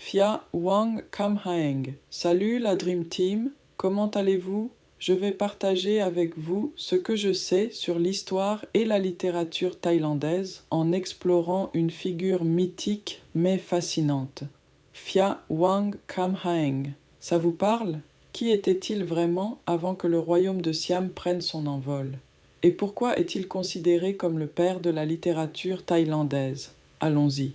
Phia Wang Kamhaeng. Salut la Dream Team, comment allez-vous? Je vais partager avec vous ce que je sais sur l'histoire et la littérature thaïlandaise en explorant une figure mythique mais fascinante. Phia Wang Kamhaeng. Ça vous parle? Qui était-il vraiment avant que le royaume de Siam prenne son envol? Et pourquoi est-il considéré comme le père de la littérature thaïlandaise? Allons-y.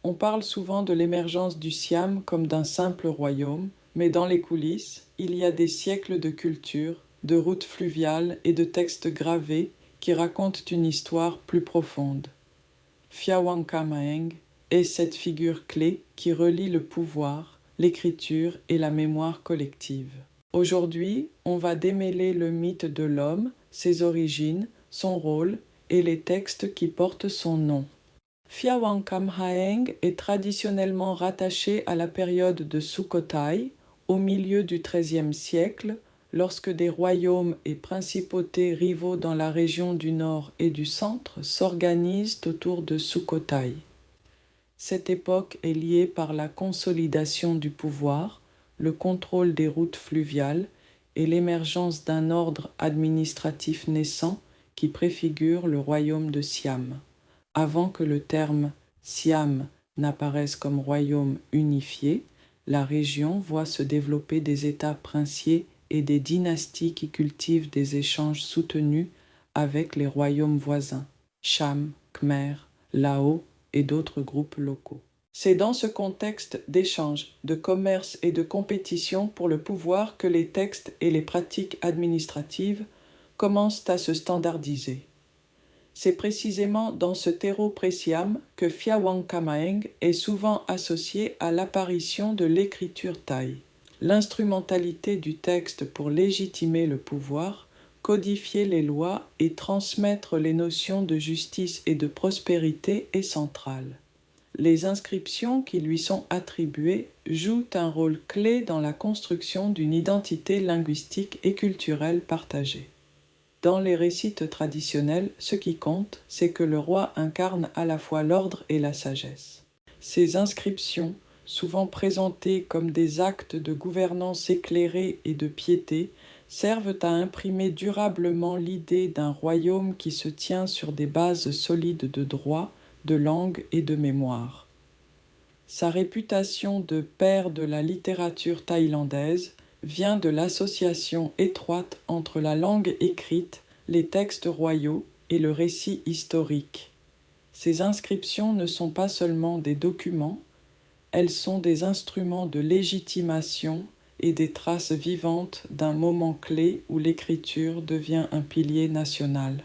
On parle souvent de l'émergence du Siam comme d'un simple royaume, mais dans les coulisses, il y a des siècles de culture, de routes fluviales et de textes gravés qui racontent une histoire plus profonde. Phia Wang Kamhaeng est cette figure clé qui relie le pouvoir, l'écriture et la mémoire collective. Aujourd'hui, on va démêler le mythe de l'homme, ses origines, son rôle et les textes qui portent son nom. Phia Wang Kamhaeng est traditionnellement rattaché à la période de Sukhothai, au milieu du XIIIe siècle, lorsque des royaumes et principautés rivaux dans la région du Nord et du Centre s'organisent autour de Sukhothai. Cette époque est liée par la consolidation du pouvoir, le contrôle des routes fluviales et l'émergence d'un ordre administratif naissant qui préfigure le royaume de Siam. Avant que le terme Siam n'apparaisse comme royaume unifié, la région voit se développer des États princiers et des dynasties qui cultivent des échanges soutenus avec les royaumes voisins, Cham, Khmer, Lao et d'autres groupes locaux. C'est dans ce contexte d'échange, de commerce et de compétition pour le pouvoir que les textes et les pratiques administratives commencent à se standardiser. C'est précisément dans ce terreau pré-Siam que Phia Wang Kamhaeng est souvent associé à l'apparition de l'écriture thaï. L'instrumentalité du texte pour légitimer le pouvoir, codifier les lois et transmettre les notions de justice et de prospérité est centrale. Les inscriptions qui lui sont attribuées jouent un rôle clé dans la construction d'une identité linguistique et culturelle partagée. Dans les récits traditionnels, ce qui compte, c'est que le roi incarne à la fois l'ordre et la sagesse. Ces inscriptions, souvent présentées comme des actes de gouvernance éclairée et de piété, servent à imprimer durablement l'idée d'un royaume qui se tient sur des bases solides de droit, de langue et de mémoire. Sa réputation de père de la littérature thaïlandaise vient de l'association étroite entre la langue écrite, les textes royaux et le récit historique. Ces inscriptions ne sont pas seulement des documents, elles sont des instruments de légitimation et des traces vivantes d'un moment clé où l'écriture devient un pilier national.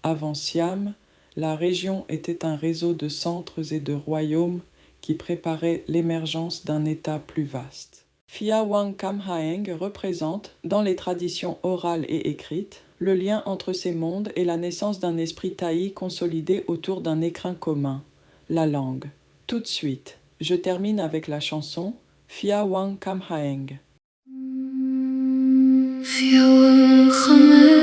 Avant Siam, la région était un réseau de centres et de royaumes qui préparaient l'émergence d'un État plus vaste. Phia Wang Kamhaeng représente, dans les traditions orales et écrites, le lien entre ces mondes et la naissance d'un esprit thaï consolidé autour d'un écrin commun, la langue. Tout de suite, je termine avec la chanson Phia Wang Kamhaeng. Phia Wang Kamhaeng.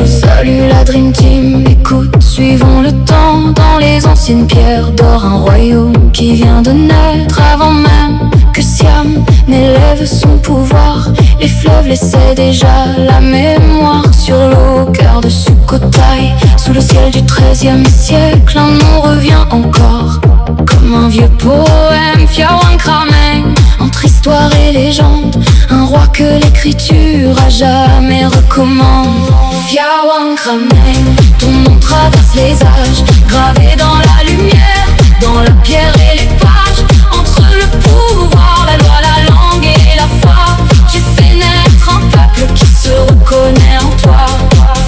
Salut la Dream Team, écoute, suivons le temps dans les anciennes pierres d'or, un royaume qui vient de naître avant même que Siam n'élève son pouvoir. Les fleuves laissaient déjà la mémoire sur l'eau, au cœur de Sukhothai. Sous le ciel du XIIIe siècle, un nom revient encore, comme un vieux poème. Phia Wang Kamhaeng, entre histoire et légende, un roi que l'écriture a jamais recommande. Phia Wang Kamhaeng, ton nom traverse les âges, gravé dans la lumière, dans la pierre et les pages. Entre le pouvoir, la loi, la langue et la foi, tu fais naître un peuple qui se reconnaît en toi.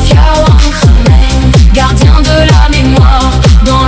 Phia Wang Kamhaeng, gardien de la mémoire, dans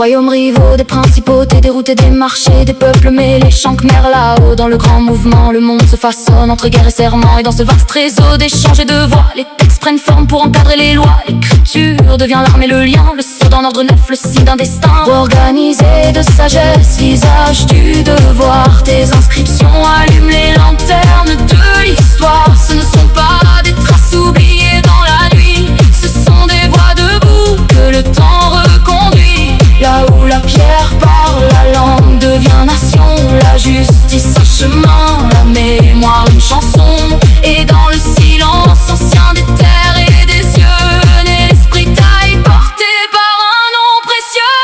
royaumes rivaux, des principautés, des routes et des marchés, des peuples mêlés, chants khmers là-haut. Dans le grand mouvement, le monde se façonne entre guerre et serment. Et dans ce vaste réseau d'échanges et de voix, les textes prennent forme pour encadrer les lois. L'écriture devient l'arme et le lien, le sceau d'un ordre neuf, le signe d'un destin organisé de sagesse, visage du devoir. Tes inscriptions allument les lanternes de l'histoire. Ce ne sont pas des traces oubliées dans la nuit, ce sont des voix debout que le temps reconduit. Là où la pierre parle, la langue devient nation, la justice un chemin, la mémoire une chanson. Et dans le silence ancien des terres et des cieux, naît l'esprit taille porté par un nom précieux.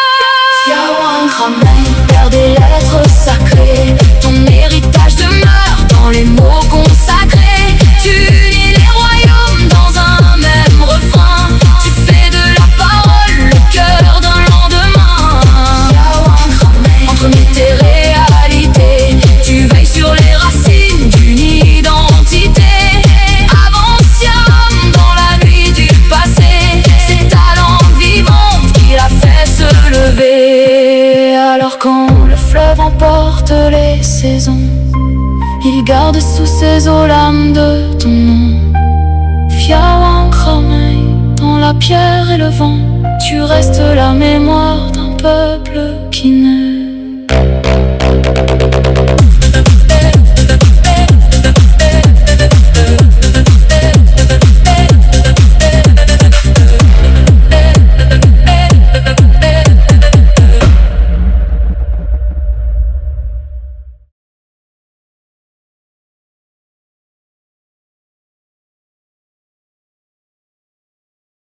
Siawan Kramen, père des lettres sacrées, ton héritage demeure dans les mots consacrés. Tu unis les royaumes dans un même refrain, tu fais de la parole le cœur d'un lendemain. Entre mythe et réalité, tu veilles sur les racines d'une identité. Avance Siam dans la nuit du passé, c'est ta langue vivante qui l'a fait se lever. Alors quand le fleuve emporte les saisons, il garde sous ses eaux l'âme de ton nom. Fiawan Kramei, dans la pierre et le vent, tu restes la mémoire d'un peuple qui naît.